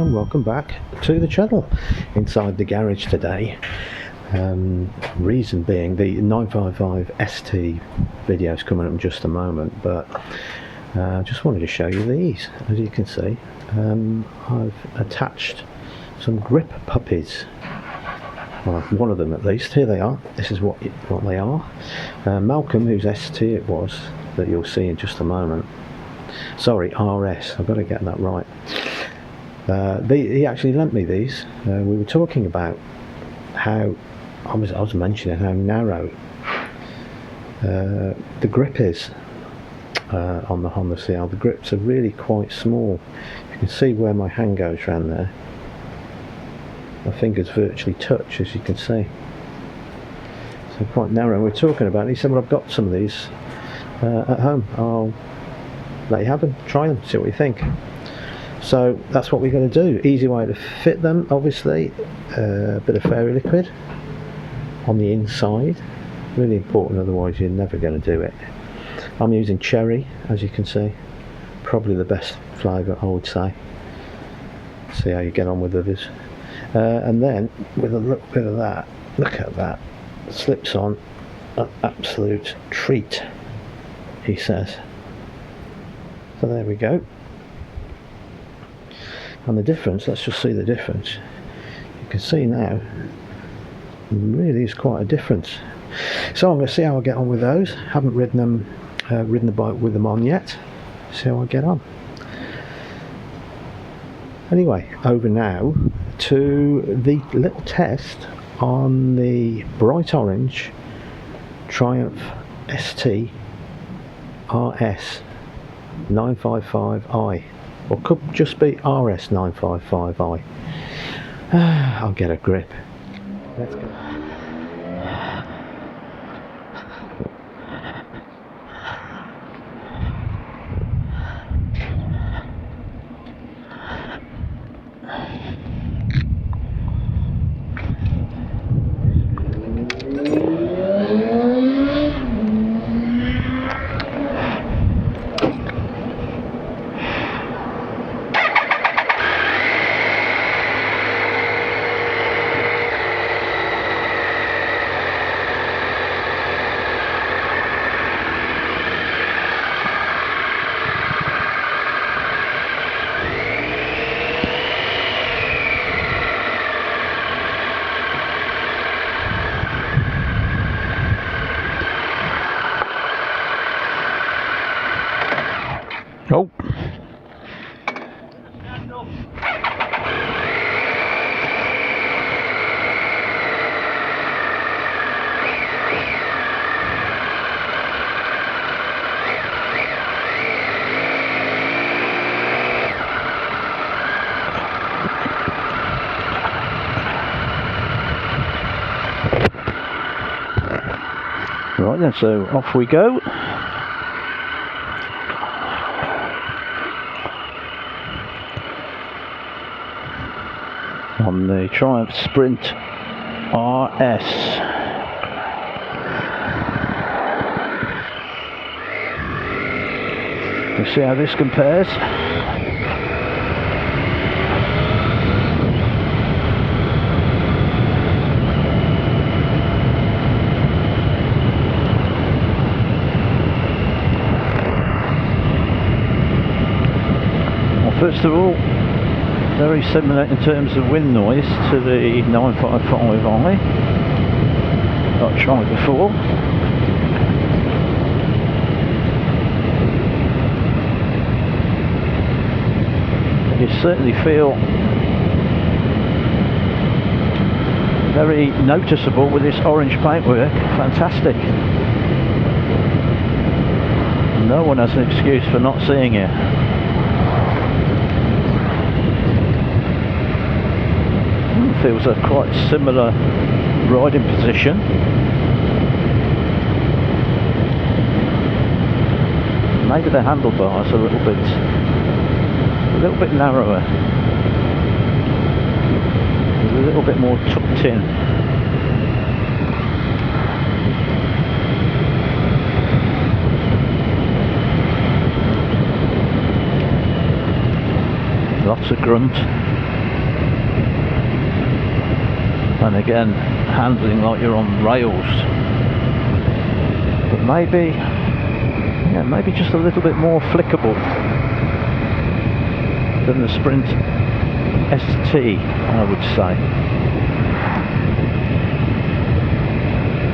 and welcome back to the channel. Inside the garage today, reason being the 955 ST video is coming up in just a moment, but I just wanted to show you these. As you can see, I've attached some grip puppies. Well, one of them at least. Here they are. This is what they are. Malcolm, whose ST it was that you'll see in just a moment. Sorry, RS. I've got to get that right. He actually lent me these. We were talking about how I was mentioning how narrow the grip is on the Honda CL. The grips are really quite small. You can see where my hand goes around there. My fingers virtually touch, as you can see. So quite narrow. We're talking about it. He said, well, I've got some of these at home. I'll let you have them, try them, see what you think. So that's what we're going to do. Easy way to fit them, obviously. A bit of fairy liquid on the inside. Really important, otherwise you're never going to do it. I'm using cherry, as you can see. Probably the best flavour, I would say. See how you get on with others. And then with a little bit of that, look at that, slips on an absolute treat, he says. So there we go. And the difference, let's just see the difference. You can see now, really is quite a difference. So I'm going to see how I get on with those. Haven't ridden the bike with them on yet. See how I get on. Anyway, over now to the little test on the bright orange Triumph ST RS 955i, or could just be RS 955i. I'll get a grip. Let's go. Oh. Right then, so off we go. On the Triumph Sprint RS. We'll see how this compares. Well, first of all, very similar in terms of wind noise to the 955i that I tried before. You certainly feel very noticeable with this orange paintwork. Fantastic. No one has an excuse for not seeing it. Feels a quite similar riding position. Maybe the handlebars are a little bit narrower, a little bit more tucked in. Lots of grunt. and again handling like you're on rails, but maybe, yeah, maybe just a little bit more flickable than the Sprint ST, I would say.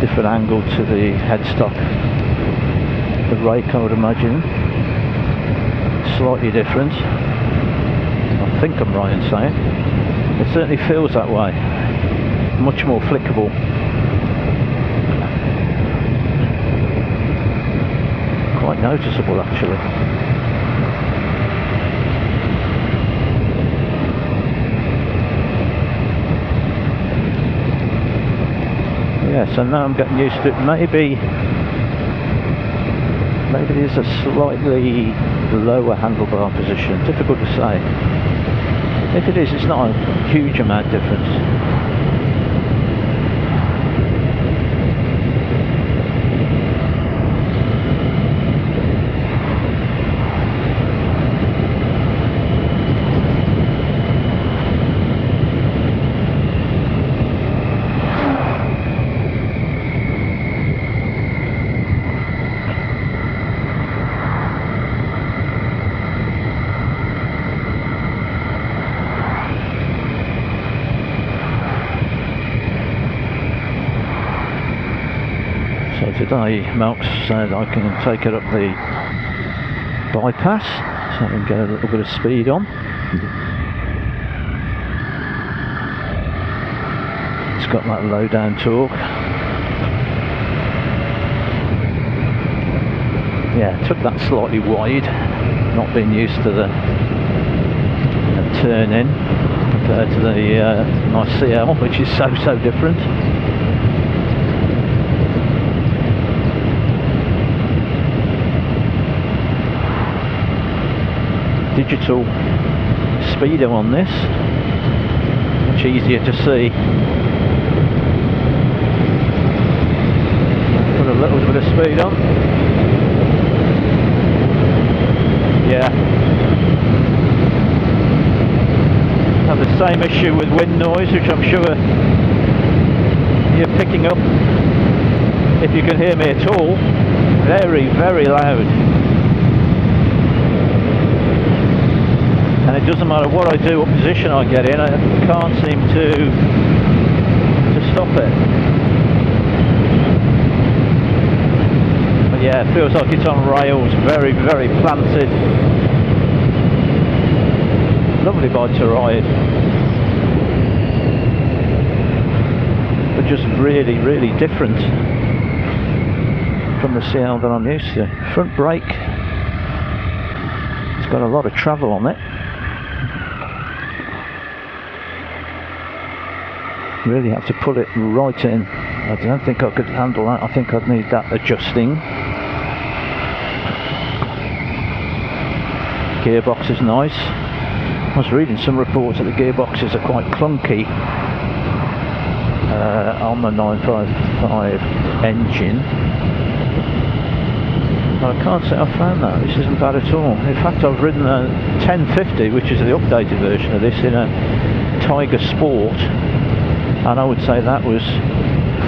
Different angle to the headstock, the rake, I would imagine, slightly different. I think I'm right in saying it certainly feels that way, much more flickable. Quite noticeable actually. Yeah, so now I'm getting used to it. Maybe there's a slightly lower handlebar position. Difficult to say. If it is, it's not a huge amount difference. So today Malc said I can take it up the bypass, so I can get a little bit of speed on. It's got that low down torque. Yeah, took that slightly wide, not being used to the turn in compared to the my CL, which is so different. Digital speedo on this, much easier to see. Put a little bit of speed on. Yeah. Have the same issue with wind noise, which I'm sure you're picking up, if you can hear me at all. Very loud. And it doesn't matter what I do, what position I get in, I can't seem to stop it. But yeah, it feels like it's on rails, very planted. Lovely bike to ride. But just really different from the CL that I'm used to. Front brake, it's got a lot of travel on it. Really have to pull it right in. I don't think I could handle that. I think I'd need that adjusting. Gearbox is nice. I was reading some reports that the gearboxes are quite clunky on the 955 engine. But I can't say I found that. This isn't bad at all. In fact, I've ridden a 1050, which is the updated version of this, in a Tiger Sport. And I would say that was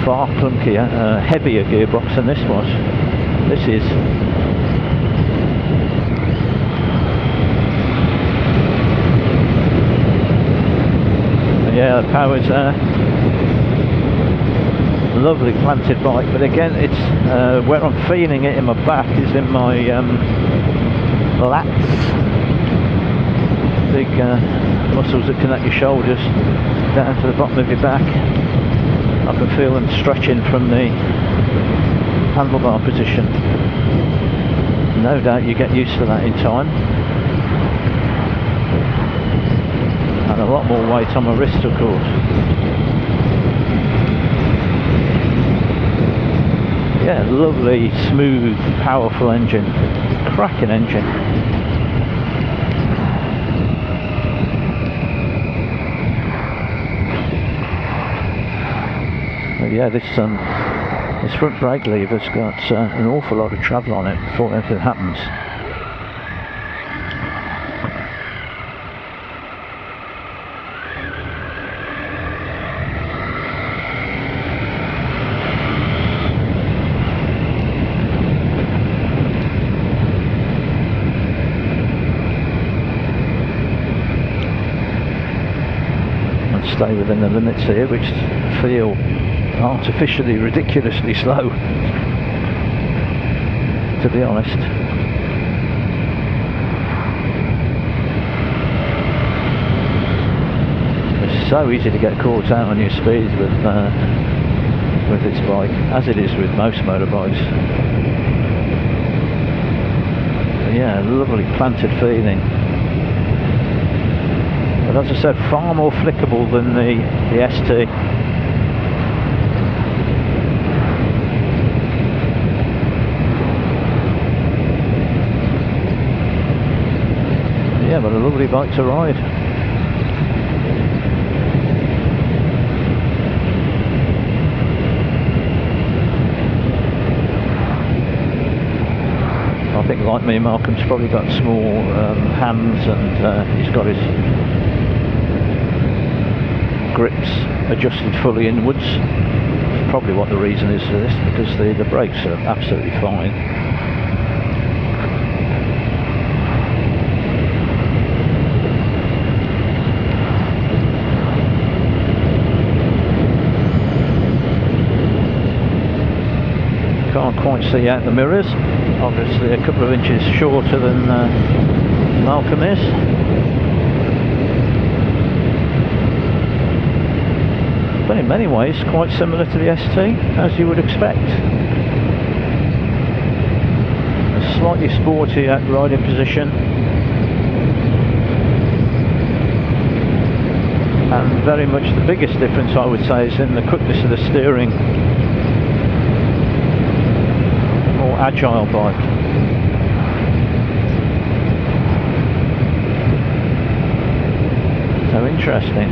far clunkier, heavier gearbox than this was. This is. Yeah, the power's there. Lovely planted bike, but again, it's where I'm feeling it in my back is in my lats. Big muscles that connect your shoulders down to the bottom of your back. I can feel them stretching from the handlebar position. No doubt you get used to that in time. And a lot more weight on my wrist, of course. Yeah, lovely, smooth, powerful engine. Cracking engine. Yeah, this front brake lever's got an awful lot of travel on it before anything happens. stay within the limits here, which feel artificially ridiculously slow, to be honest. It's so easy to get caught out on your speed with this bike, as it is with most motorbikes. But yeah, lovely planted feeling. But as I said, far more flickable than the ST. Yeah, but a lovely bike to ride. I think, like me, Malcolm's probably got small hands, and he's got his grips adjusted fully inwards. That's probably what the reason is for this, because the brakes are absolutely fine. Can't quite see out the mirrors, obviously a couple of inches shorter than Malcolm is. But in many ways quite similar to the ST, as you would expect. A slightly sporty riding position, and very much the biggest difference, I would say, is in the quickness of the steering. More agile bike. So interesting.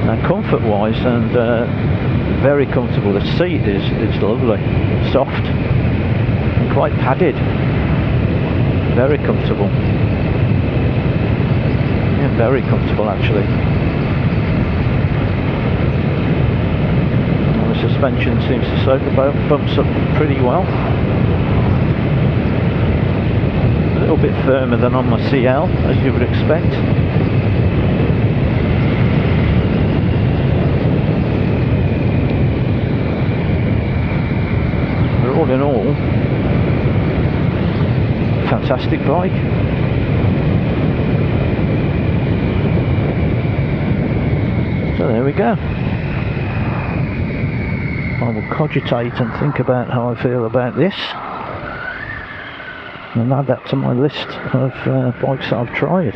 Now, comfort-wise, and very comfortable. The seat is lovely, soft, and quite padded. Very comfortable. Yeah, very comfortable actually. And the suspension seems to soak the bumps up pretty well. A little bit firmer than on my CL, as you would expect. All in all, fantastic bike. So there we go. I will cogitate and think about how I feel about this, and add that to my list of bikes that I've tried.